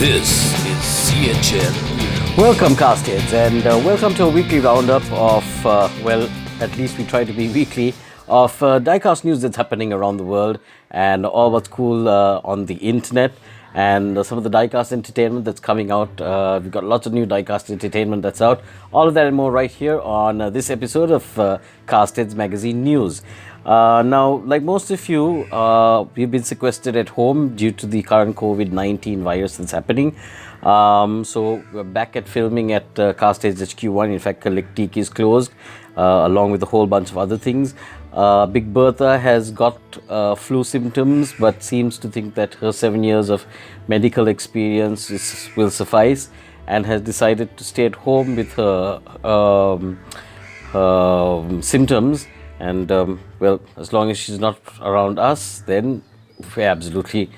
This is CHM. Welcome, CastHeads, and welcome to a weekly roundup of, at least we try to be weekly, of Diecast news that's happening around the world and all what's cool on the internet and some of the Diecast entertainment that's coming out. We've got lots of new Diecast entertainment that's out. All of that and more right here on this episode of CastHeads Magazine News. Now, like most of you, we've been sequestered at home due to the current COVID-19 virus that's happening. So we're back at filming at CastHeads HQ1. In fact, Collectibles is closed, along with a whole bunch of other things. Big Bertha has got flu symptoms, but seems to think that her 7 years of medical experience will suffice, and has decided to stay at home with her symptoms. And as long as she's not around us, then we're absolutely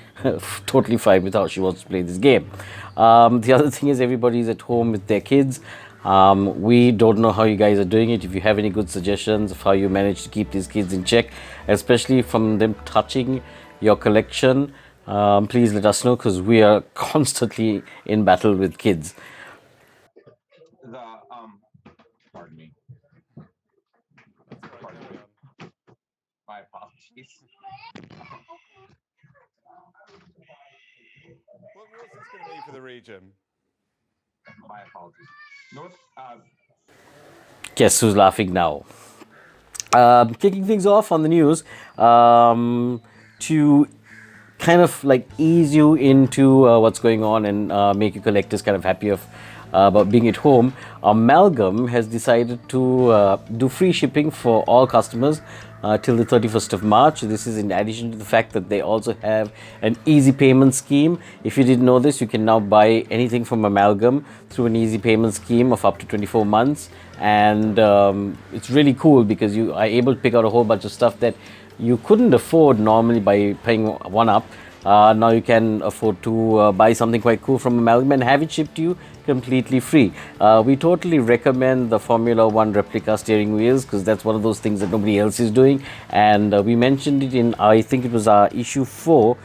totally fine with how she wants to play this game. The other thing is everybody's at home with their kids. We don't know how you guys are doing it. If you have any good suggestions of how you manage to keep these kids in check, especially from them touching your collection, please let us know, because we are constantly in battle with kids. Pardon me. My apologies. What was this going to be for the region? My apologies. Guess who's laughing now? Kicking things off on the news, to kind of like ease you into what's going on and make your collectors kind of happy about being at home. Amalgam has decided to do free shipping for all customers till the 31st of March. This is in addition to the fact that they also have an easy payment scheme. If you didn't know this, you can now buy anything from Amalgam through an easy payment scheme of up to 24 months. And it's really cool because you are able to pick out a whole bunch of stuff that you couldn't afford normally by paying one up. Now you can afford to buy something quite cool from Amalgam and have it shipped to you completely free. We totally recommend the Formula 1 replica steering wheels, because that's one of those things that nobody else is doing. And we mentioned it in, I think it was our issue 4.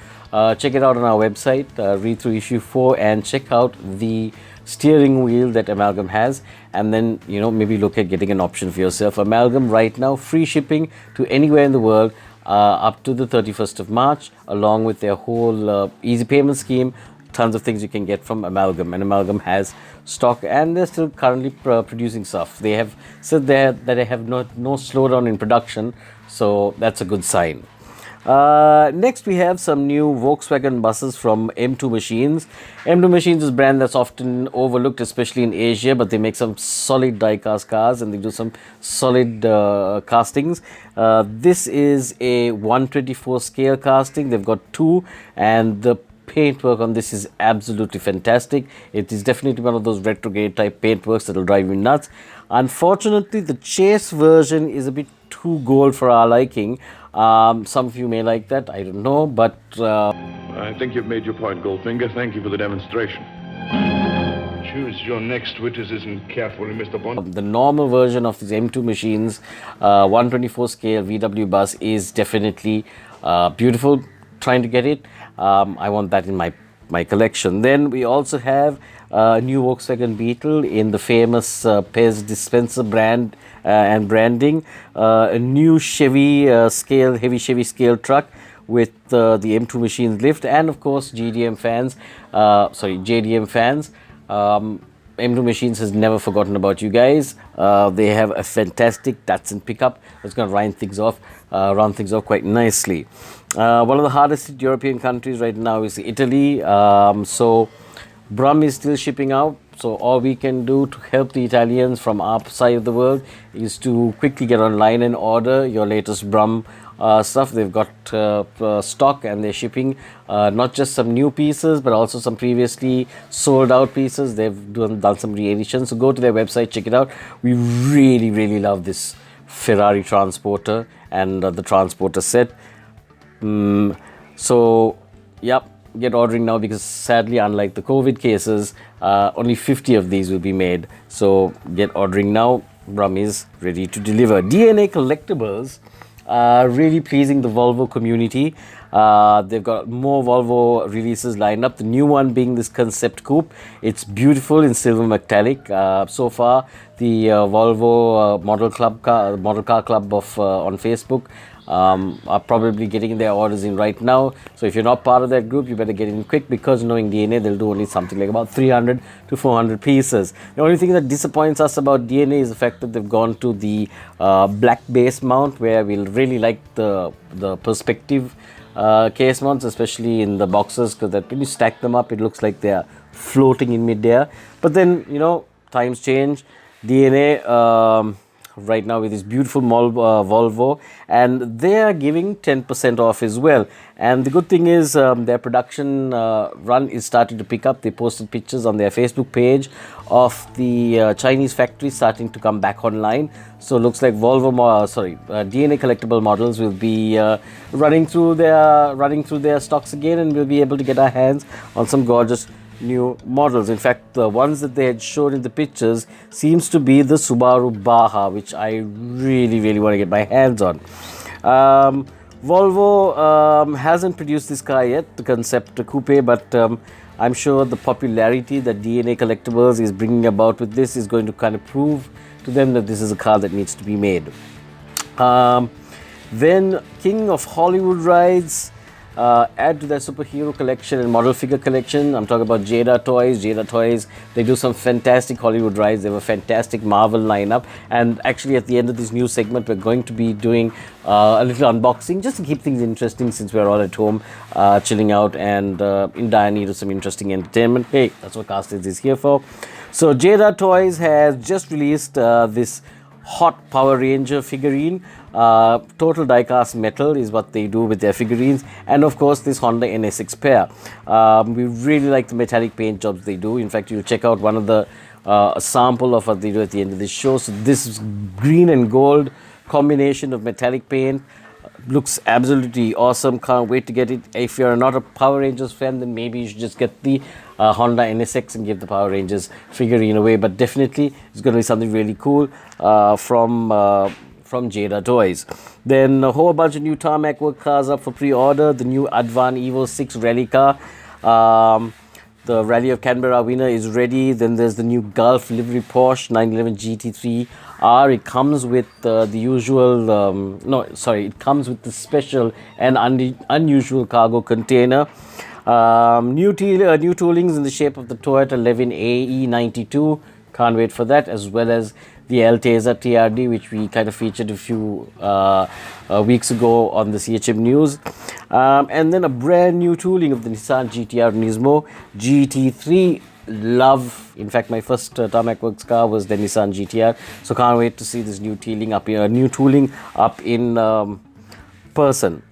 Check it out on our website, read through issue 4 and check out the steering wheel that Amalgam has, and then maybe look at getting an option for yourself. Amalgam right now, free shipping to anywhere in the world up to the 31st of March, along with their whole easy payment scheme. Tons of things you can get from Amalgam, and Amalgam has stock, and they're still currently producing stuff. They have said that they have no slowdown in production, so that's a good sign. Next, we have some new Volkswagen buses from M2 Machines. M2 Machines is a brand that's often overlooked, especially in Asia, but they make some solid die-cast cars and they do some solid castings. This is a 124 scale casting. They've got 2, and the paintwork on this is absolutely fantastic. It is definitely one of those retrograde type paintworks that will drive you nuts. Unfortunately, the chase version is a bit too gold for our liking. Some of you may like that, I don't know, but I think you've made your point, Goldfinger. Thank you for the demonstration. Choose your next witticism carefully, Mr. Bond. the normal version of these M2 Machines 124 scale VW bus is definitely beautiful. Trying to get it. I want that in my collection. Then we also have a new Volkswagen Beetle in the famous Pez dispenser brand and branding. A new Chevy heavy Chevy scale truck with the M2 Machines lift, and of course JDM fans. M2 Machines has never forgotten about you guys. They have a fantastic Datsun pickup that's going to run things off quite nicely. One of the hardest hit European countries right now is Italy. So Brum is still shipping out. So all we can do to help the Italians from our side of the world is to quickly get online and order your latest Brum stuff. They've got stock, and they're shipping not just some new pieces, but also some previously sold out pieces. They've done some re-editions. So go to their website, check it out. We really, really love this Ferrari transporter and the transporter set. So, yep, get ordering now, because sadly, unlike the COVID cases, only 50 of these will be made. So get ordering now. Brum is ready to deliver. DNA Collectibles really pleasing the Volvo community. They've got more Volvo releases lined up. The new one being this Concept Coupe. It's beautiful in silver metallic. So far, the Volvo Model Car Club on Facebook are probably getting their orders in right now. So if you're not part of that group, you better get in quick, because knowing DNA, they'll do only something like about 300 to 400 pieces. The only thing that disappoints us about DNA is the fact that they've gone to the black base mount, where we'll really like the perspective case mounts, especially in the boxes, because that when you stack them up, it looks like they're floating in midair. But then, times change. DNA right now with this beautiful Volvo, and they are giving 10% off as well. And the good thing is their production run is starting to pick up. They posted pictures on their Facebook page of the Chinese factory starting to come back online. So it looks like DNA collectible models will be running through their stocks again, and we'll be able to get our hands on some gorgeous new models. In fact, the ones that they had shown in the pictures seems to be the Subaru Baja, which I really want to get my hands on. Volvo hasn't produced this car yet, the Concept Coupe, but I'm sure the popularity that DNA Collectibles is bringing about with this is going to kind of prove to them that this is a car that needs to be made. Then King of Hollywood Rides add to their superhero collection and model figure collection. I'm talking about Jada Toys. Jada Toys, they do some fantastic Hollywood rides. They have a fantastic Marvel lineup. And actually, at the end of this new segment, we're going to be doing a little unboxing just to keep things interesting, since we're all at home chilling out and in dire need of some interesting entertainment. Hey, that's what CastHeads is here for. So Jada Toys has just released this hot Power Ranger figurine. Total diecast metal is what they do with their figurines, and of course this Honda NSX pair. We really like the metallic paint jobs they do. In fact, you'll check out one of the sample of what they do at the end of this show. So this green and gold combination of metallic paint looks absolutely awesome. Can't wait to get it. If you're not a Power Rangers fan, then maybe you should just get the Honda NSX and give the Power Rangers figurine away. But definitely it's going to be something really cool from Jada Toys. Then a whole bunch of new tarmac work cars up for pre-order. The new Advan Evo 6 rally car. The Rally of Canberra winner is ready. Then there's the new Gulf livery Porsche 911 GT3R. It comes with the usual, it comes with the special and unusual cargo container. New toolings in the shape of the Toyota Levin AE92. Can't wait for that, as well as the Alteza TRD, which we kind of featured a few weeks ago on the CHM news. And then a brand new tooling of the Nissan GTR Nismo GT3. Love. In fact, my first Tarmac Works car was the Nissan GTR. So can't wait to see this new tooling up in person.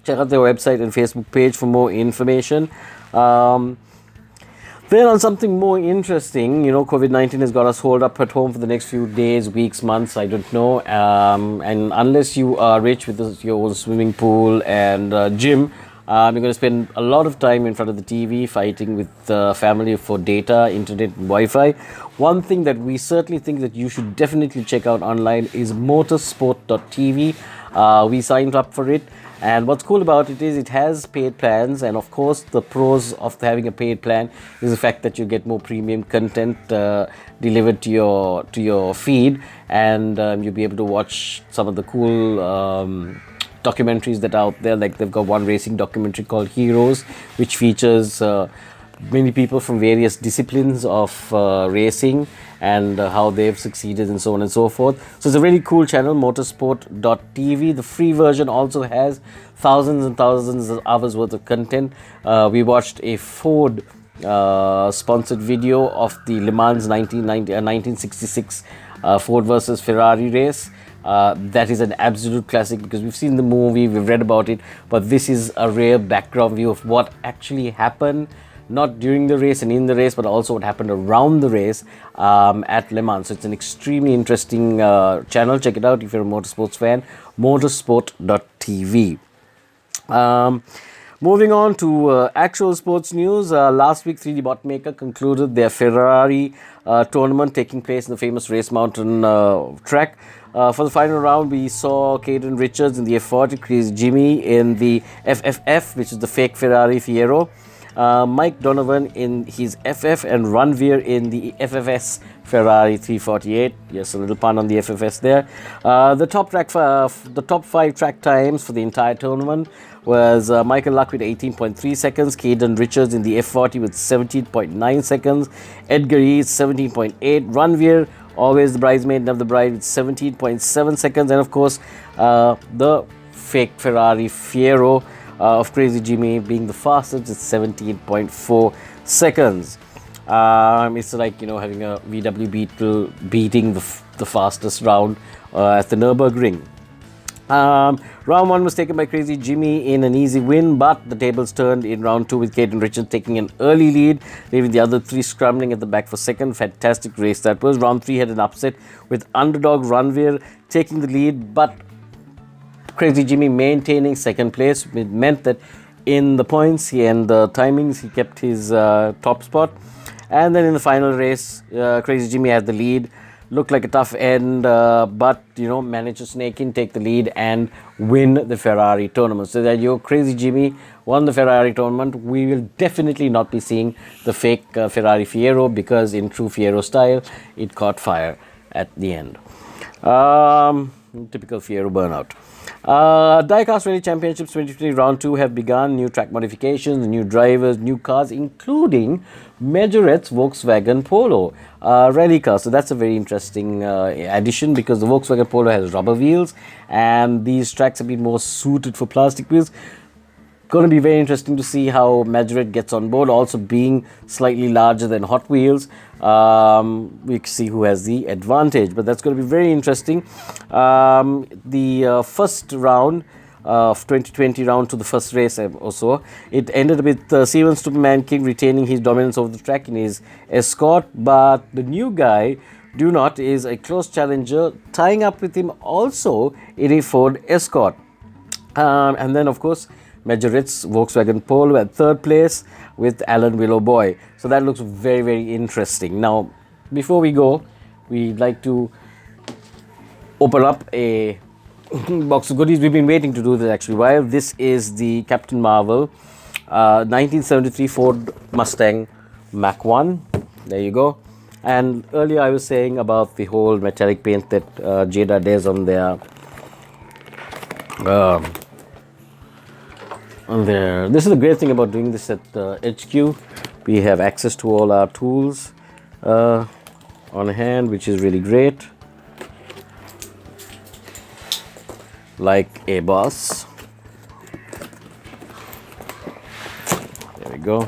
Check out their website and Facebook page for more information. Then on something more interesting, COVID-19 has got us holed up at home for the next few days, weeks, months, I don't know. And unless you are rich with your own swimming pool and gym, you're going to spend a lot of time in front of the TV fighting with family for data, internet, and Wi-Fi. One thing that we certainly think that you should definitely check out online is motorsport.tv. We signed up for it. And what's cool about it is it has paid plans, and of course the pros of having a paid plan is the fact that you get more premium content delivered to your feed, and you'll be able to watch some of the cool documentaries that are out there. Like they've got one racing documentary called Heroes, which features many people from various disciplines of racing and how they've succeeded and so on and so forth. So it's a really cool channel, motorsport.tv. The free version also has thousands and thousands of hours worth of content. We watched a Ford sponsored video of the Le Mans 1966 Ford versus Ferrari race. That is an absolute classic, because we've seen the movie, we've read about it, but this is a rare background view of what actually happened, not during the race and in the race, but also what happened around the race at Le Mans. So it's an extremely interesting channel. Check it out if you're a motorsports fan, motorsport.tv. Moving on to actual sports news. Last week, 3D Bot Maker concluded their Ferrari tournament taking place in the famous Race Mountain track. For the final round, we saw Caden Richards in the F40, Crazy Jimmy in the FFF, which is the fake Ferrari Fiero, Mike Donovan in his FF, and Ranveer in the FFS Ferrari 348. Yes, a little pun on the FFS there. The top 5 track times for the entire tournament was Michael Luck with 18.3 seconds, Caden Richards in the F40 with 17.9 seconds, Edgar East 17.8, Ranveer, always the bridesmaid of the bride, with 17.7 seconds, and of course the fake Ferrari Fiero of Crazy Jimmy being the fastest at 17.4 seconds. It's like, you know, having a VW Beetle beating the fastest round at the Nürburgring. Round 1 was taken by Crazy Jimmy in an easy win, but the tables turned in round 2 with Caden Richards taking an early lead, leaving the other 3 scrambling at the back for second. Fantastic race that was. Round 3 had an upset with underdog Ranveer taking the lead, but Crazy Jimmy maintaining second place. It meant that in the points and the timings, he kept his top spot. And then in the final race, Crazy Jimmy had the lead. Looked like a tough end, but, you know, managed to snake in, take the lead, and win the Ferrari tournament. So that your Crazy Jimmy won the Ferrari tournament. We will definitely not be seeing the fake Ferrari Fiero, because in true Fiero style, it caught fire at the end. Typical Fiero burnout. Diecast Rally Championships 2020 round 2 have begun. New track modifications, new drivers, new cars, including Majorette's Volkswagen Polo rally car. So that's a very interesting addition, because the Volkswagen Polo has rubber wheels and these tracks have been more suited for plastic wheels. Going to be very interesting to see how Majorette gets on board, also being slightly larger than Hot Wheels. We see who has the advantage, but that's going to be very interesting. The first round of 2020 round to the first race also, it ended with Steven Superman King retaining his dominance over the track in his Escort, but the new guy, Do Not, is a close challenger, tying up with him also in a Ford Escort. And then, of course, Majorette's Volkswagen Polo at third place with Alan Willow Boy. So that looks very, very interesting. Now, before we go, we'd like to open up a box of goodies. We've been waiting to do this actually a while. This is the Captain Marvel 1973 Ford Mustang Mach 1. There you go. And earlier I was saying about the whole metallic paint that Jada does on their This is the great thing about doing this at HQ. We have access to all our tools on hand, which is really great. Like a boss. There we go.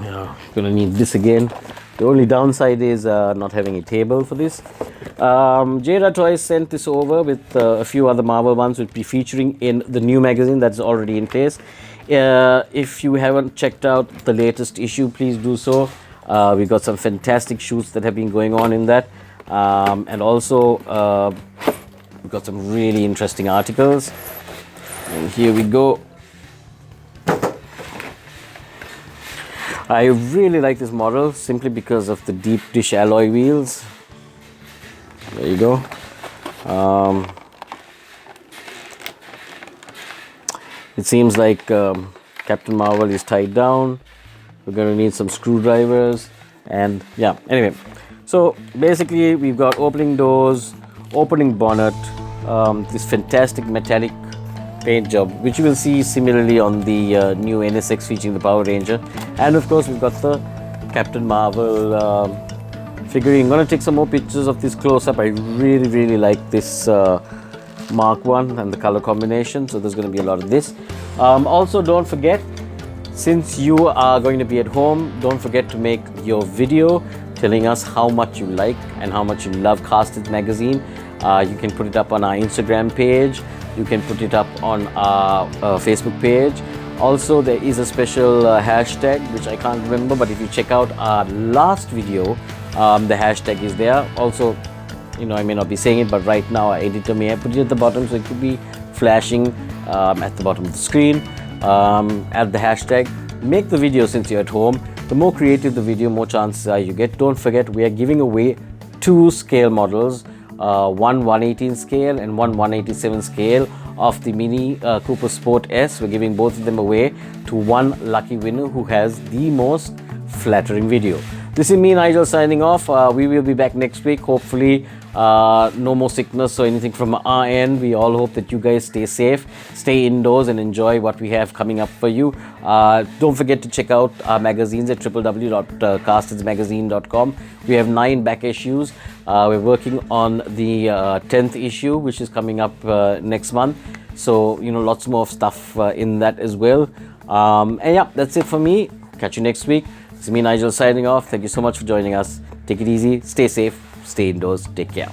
Yeah, gonna need this again. The only downside is not having a table for this. Jada Toys sent this over with a few other Marvel ones, which will be featuring in the new magazine that's already in place. If you haven't checked out the latest issue, please do so. We've got some fantastic shoots that have been going on in that. And also, we've got some really interesting articles. And here we go. I really like this model simply because of the deep dish alloy wheels. There you go. It seems like Captain Marvel is tied down. We're going to need some screwdrivers, and yeah, anyway. So basically we've got opening doors, opening bonnet, this fantastic metallic paint job, which you will see similarly on the new NSX featuring the Power Ranger. And of course we've got the Captain Marvel figurine. I'm going to take some more pictures of this close-up. I really like this Mark 1 and the color combination, so there's going to be a lot of this. Also, don't forget, since you are going to be at home, don't forget to make your video telling us how much you like and how much you love CastHeads magazine. You can put it up on our Instagram page. You can put it up on our Facebook page. Also, there is a special hashtag which I can't remember, but if you check out our last video, the hashtag is there. Also, you know, I may not be saying it, but right now our editor may have put it at the bottom, so it could be flashing at the bottom of the screen. Add the hashtag, make the video since you're at home, The more creative the video, more chances are you get. Don't forget, we are giving away 2 scale models, one 118 scale and one 187 scale of the Mini Cooper Sport S. We're giving both of them away to one lucky winner who has the most flattering video. This is me, Nigel, signing off. We will be back next week. Hopefully, no more sickness or anything from our end. We all hope that you guys stay safe, stay indoors, and enjoy what we have coming up for you. Don't forget to check out our magazines at www.castheadsmagazine.com. We have 9 back issues. We're working on the 10th issue, which is coming up next month. So, lots more stuff in that as well. And yeah, that's it for me. Catch you next week. This is me, Nigel, signing off. Thank you so much for joining us. Take it easy, stay safe, stay indoors, take care.